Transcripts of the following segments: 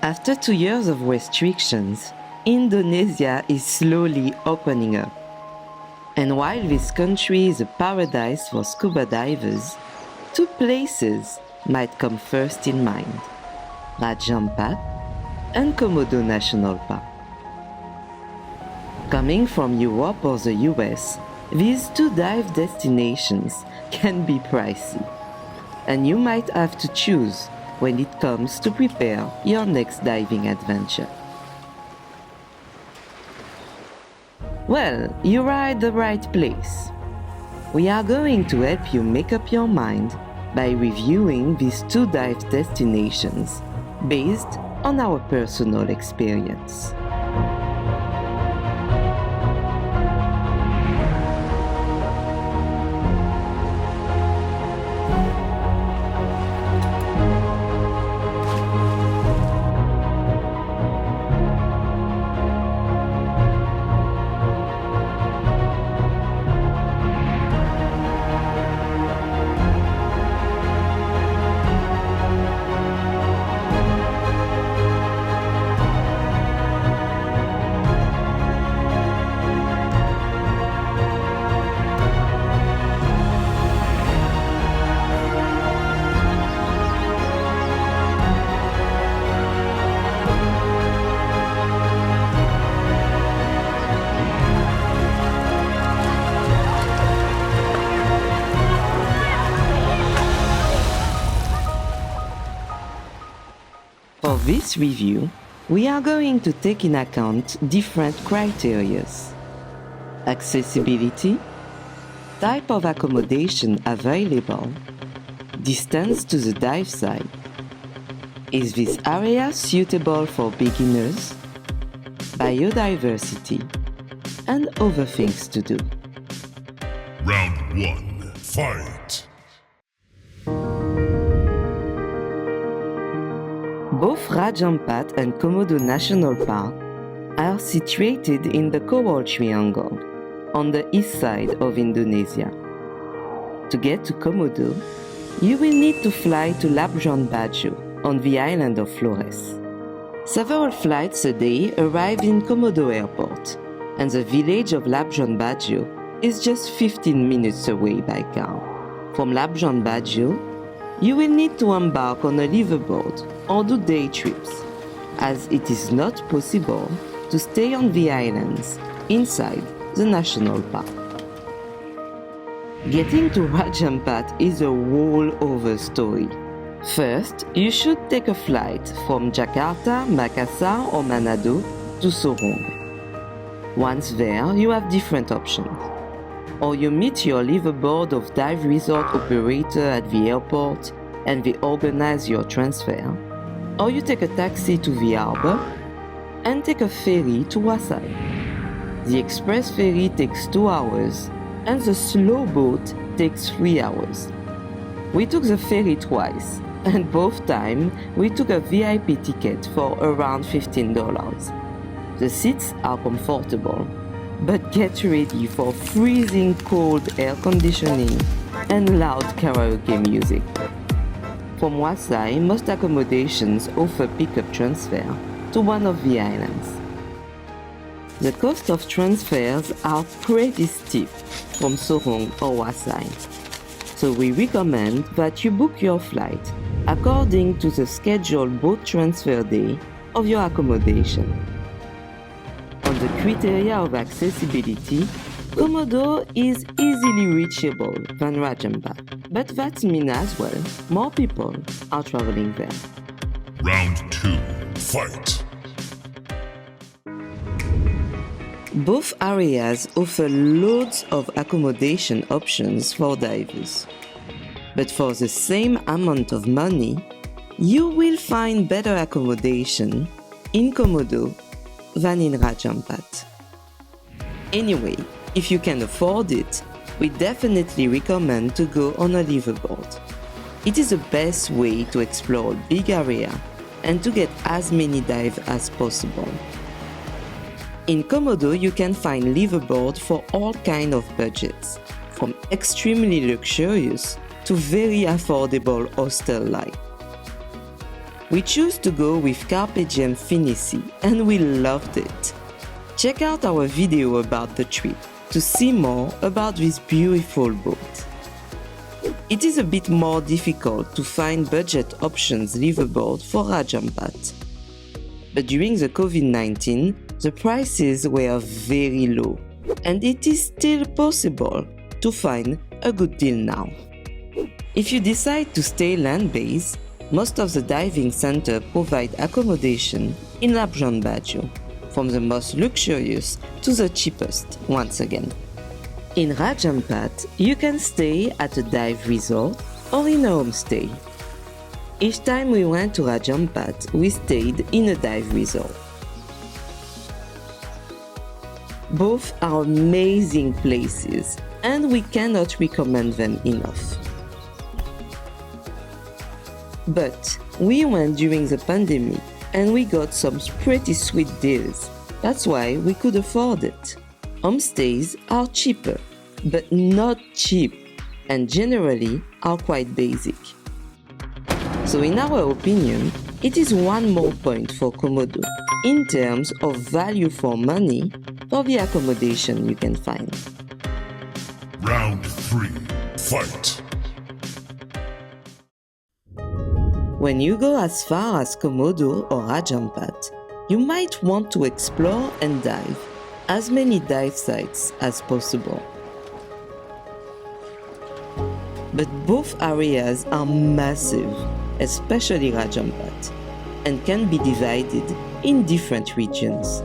After 2 years of restrictions, Indonesia is slowly opening up. And while this country is a paradise for scuba divers, 2 places might come first in mind: Raja Ampat and Komodo National Park. Coming from Europe or the US, these 2 dive destinations can be pricey, and you might have to choose when it comes to prepare your next diving adventure. Well, you are at the right place. We are going to help you make up your mind by reviewing these 2 dive destinations based on our personal experience. For this review, we are going to take in account different criteria: accessibility, type of accommodation available, distance to the dive site, is this area suitable for beginners, biodiversity, and other things to do. Round 1, fight! Both Raja Ampat and Komodo National Park are situated in the Coral Triangle on the east side of Indonesia. To get to Komodo, you will need to fly to Labuan Bajo on the island of Flores. Several flights a day arrive in Komodo Airport, and the village of Labuan Bajo is just 15 minutes away by car. From Labuan Bajo, you will need to embark on a liveaboard or do day trips, as it is not possible to stay on the islands inside the national park. Getting to Raja Ampat is a whole other story. First, you should take a flight from Jakarta, Makassar or Manado to Sorong. Once there, you have different options. Or you meet your liveaboard of dive resort operator at the airport and they organize your transfer. Or you take a taxi to the harbor and take a ferry to Wasai. The express ferry takes 2 hours and the slow boat takes 3 hours. We took the ferry twice, and both times we took a VIP ticket for around $15. The seats are comfortable, but get ready for freezing cold air conditioning and loud karaoke music. From Wasai, most accommodations offer pickup transfer to one of the islands. The cost of transfers are pretty steep from Sorong or Wasai, so we recommend that you book your flight according to the scheduled boat transfer day of your accommodation. On the criteria of accessibility, Komodo is easily reachable than Raja Ampat, but that means as well more people are traveling there. Round 2, fight! Both areas offer loads of accommodation options for divers. But for the same amount of money, you will find better accommodation in Komodo than in Raja Ampat. Anyway, if you can afford it, we definitely recommend to go on a liveaboard. It is the best way to explore a big area and to get as many dives as possible. In Komodo, you can find liveaboard for all kinds of budgets, from extremely luxurious to very affordable hostel-like. We chose to go with Carpe Diem Finissi and we loved it. Check out our video about the trip to see more about this beautiful boat. It is a bit more difficult to find budget options liveaboard for Ampat. But during the COVID-19, the prices were very low and it is still possible to find a good deal now. If you decide to stay land-based, most of the diving centers provide accommodation in Labuan Bajo, from the most luxurious to the cheapest once again. In Ampat, you can stay at a dive resort or in a homestay. Each time we went to Ampat, we stayed in a dive resort. Both are amazing places and we cannot recommend them enough. But we went during the pandemic and we got some pretty sweet deals. That's why we could afford it. Homestays are cheaper, but not cheap, and generally are quite basic. So in our opinion, it is one more point for Komodo in terms of value for money for the accommodation you can find. Round 3. Fight! When you go as far as Komodo or Ampat, you might want to explore and dive as many dive sites as possible. But both areas are massive, especially Ampat, and can be divided in different regions.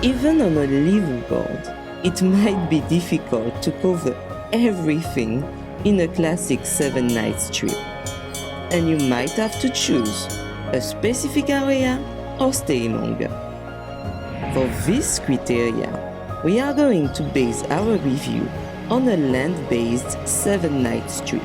Even on a liveaboard, it might be difficult to cover everything in a classic 7 nights trip, and you might have to choose a specific area or stay longer. For this criteria, we are going to base our review on a land-based 7 nights trip.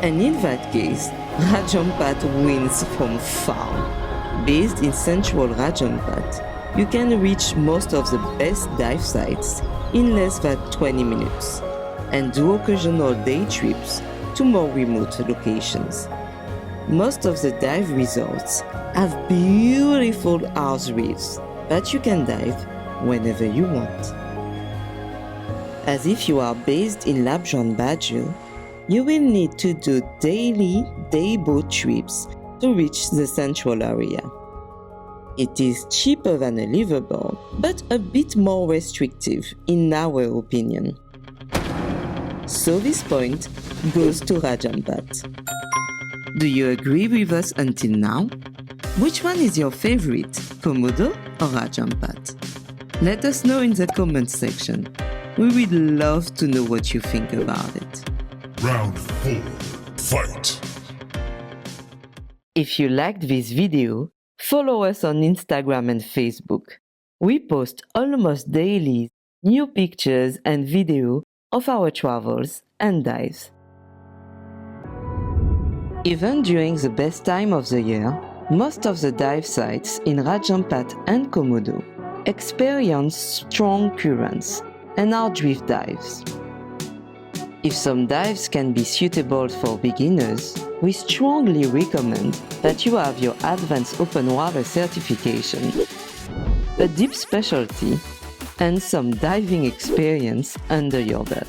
And in that case, Ampat wins from far. Based in central Ampat, you can reach most of the best dive sites in less than 20 minutes and do occasional day trips to more remote locations. Most of the dive resorts have beautiful house reefs that you can dive whenever you want. As if you are based in Labuan Bajo, you will need to do daily day boat trips to reach the central area. It is cheaper than a liveaboard, but a bit more restrictive in our opinion. So this point goes to Ampat. Do you agree with us until now? Which one is your favorite, Komodo or Ampat? Let us know in the comments section. We would love to know what you think about it. Round 4. Fight! If you liked this video, follow us on Instagram and Facebook. We post almost daily new pictures and videos of our travels and dives. Even during the best time of the year, most of the dive sites in Ampat and Komodo experience strong currents and are drift dives. If some dives can be suitable for beginners, we strongly recommend that you have your Advanced Open Water certification, a deep specialty, and some diving experience under your belt.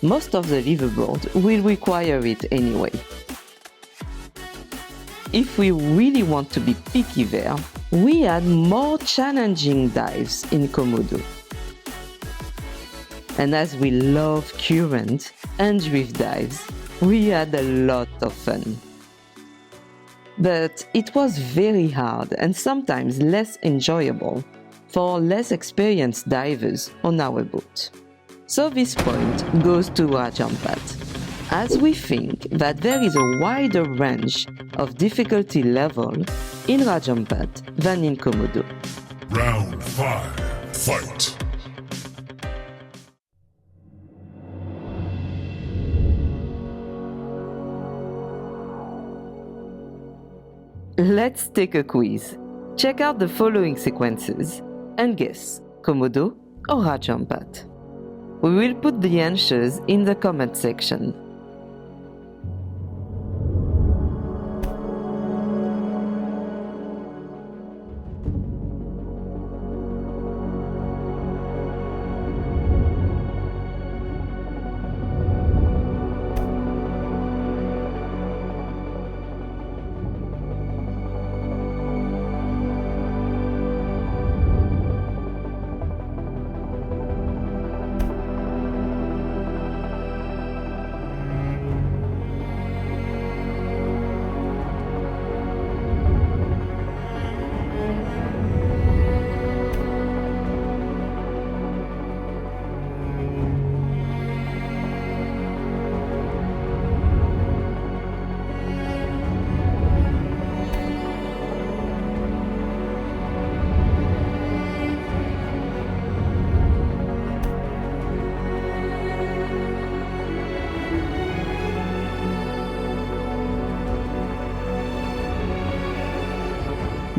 Most of the liveaboard will require it anyway. If we really want to be picky there, we add more challenging dives in Komodo. And as we love current and drift dives, we had a lot of fun. But it was very hard and sometimes less enjoyable for less experienced divers on our boat. So this point goes to Ampat, as we think that there is a wider range of difficulty level in Ampat than in Komodo. Round 5. Fight! Let's take a quiz. Check out the following sequences and guess Komodo or Ampat. We will put the answers in the comment section.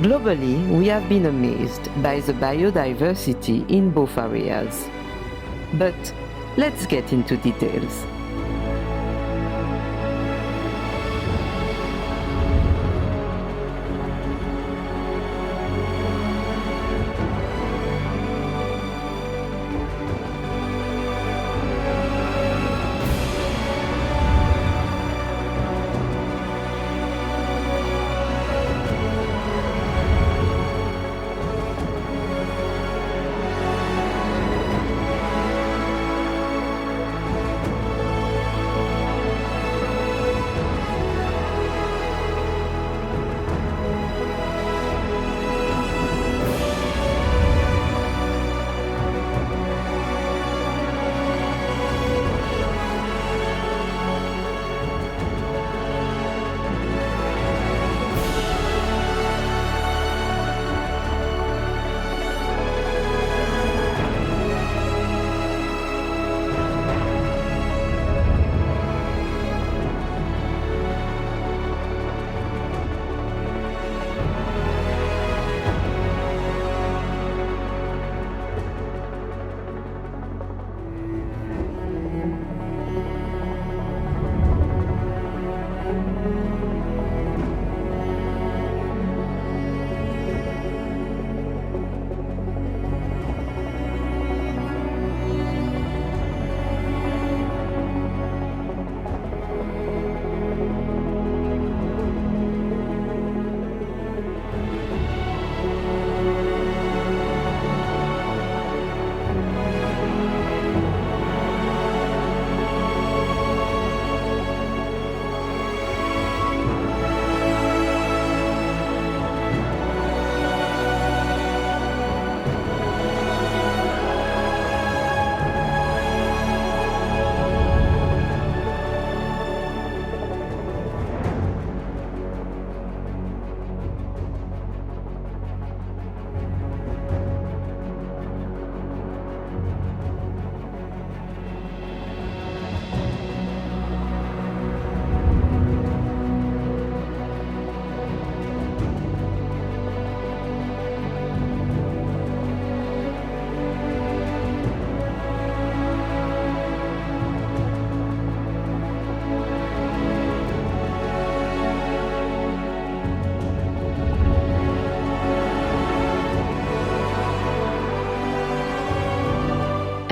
Globally, we have been amazed by the biodiversity in both areas. But let's get into details.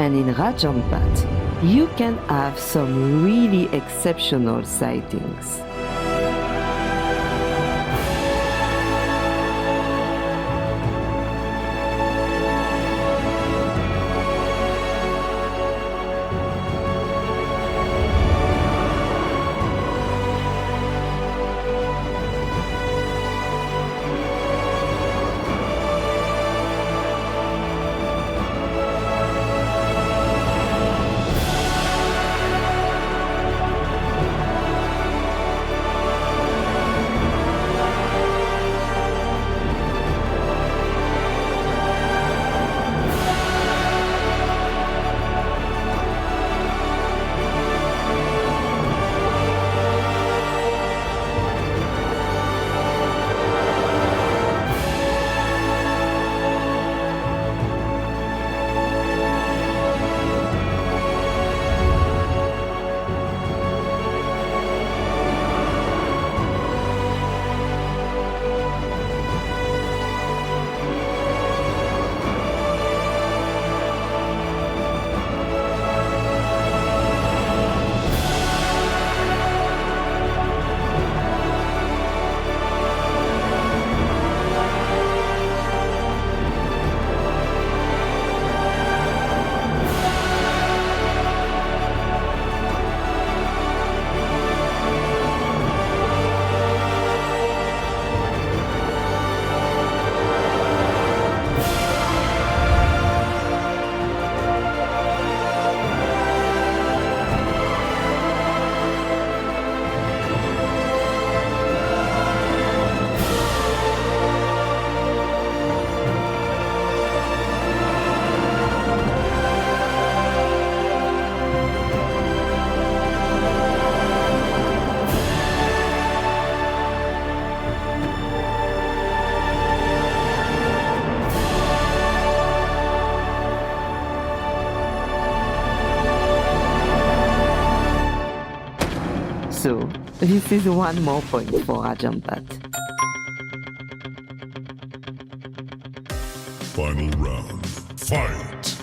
And in Ampat, you can have some really exceptional sightings. So, this is one more point for Ampat. Final round. Fight!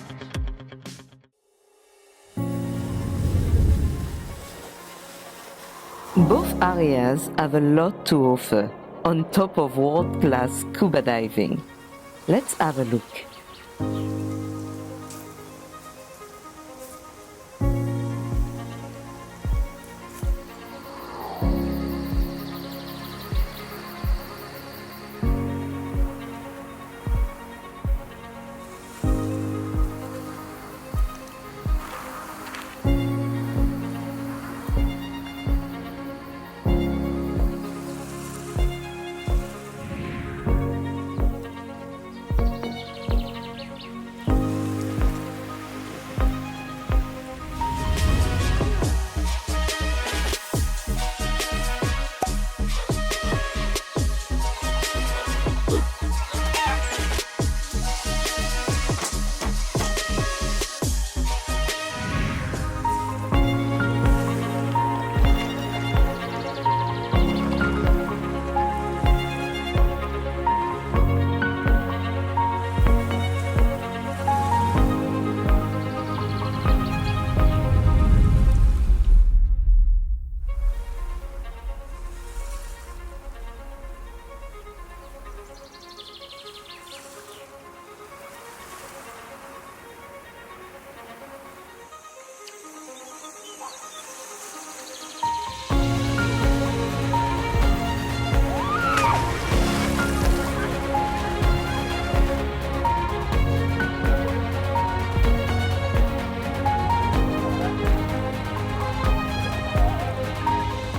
Both areas have a lot to offer, on top of world-class scuba diving. Let's have a look.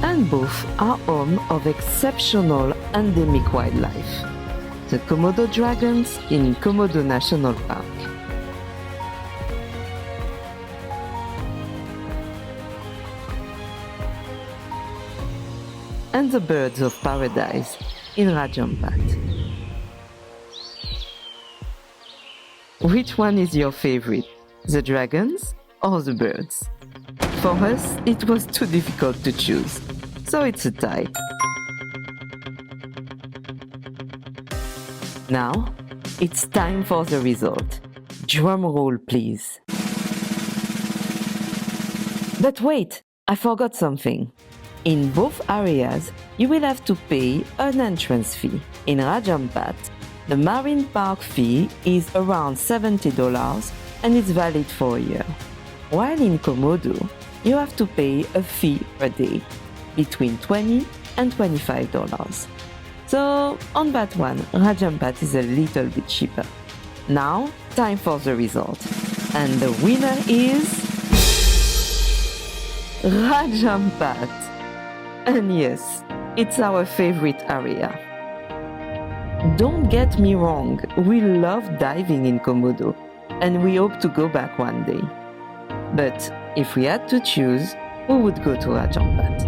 And both are home of exceptional endemic wildlife. The Komodo dragons in Komodo National Park. And the birds of paradise in Ampat. Which one is your favorite, the dragons or the birds? For us, it was too difficult to choose, so it's a tie. Now, it's time for the result. Drum roll, please. But wait, I forgot something. In both areas, you will have to pay an entrance fee. In Ampat, the marine park fee is around $70 and it's valid for a year. While in Komodo, you have to pay a fee per day, between $20 and $25. So on that one, Ampat is a little bit cheaper. Now, time for the result. And the winner is Ampat. And yes, it's our favorite area. Don't get me wrong, we love diving in Komodo, and we hope to go back one day. But if we had to choose, we would go to Ampat.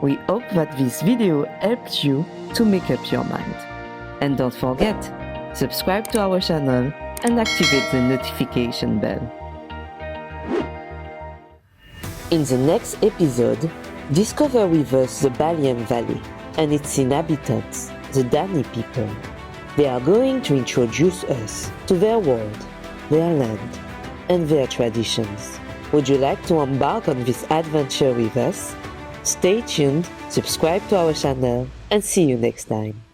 We hope that this video helped you to make up your mind. And don't forget, subscribe to our channel and activate the notification bell. In the next episode, discover with us the Balian Valley and its inhabitants, the Dani people. They are going to introduce us to their world, their land, and their traditions. Would you like to embark on this adventure with us? Stay tuned, subscribe to our channel, and see you next time.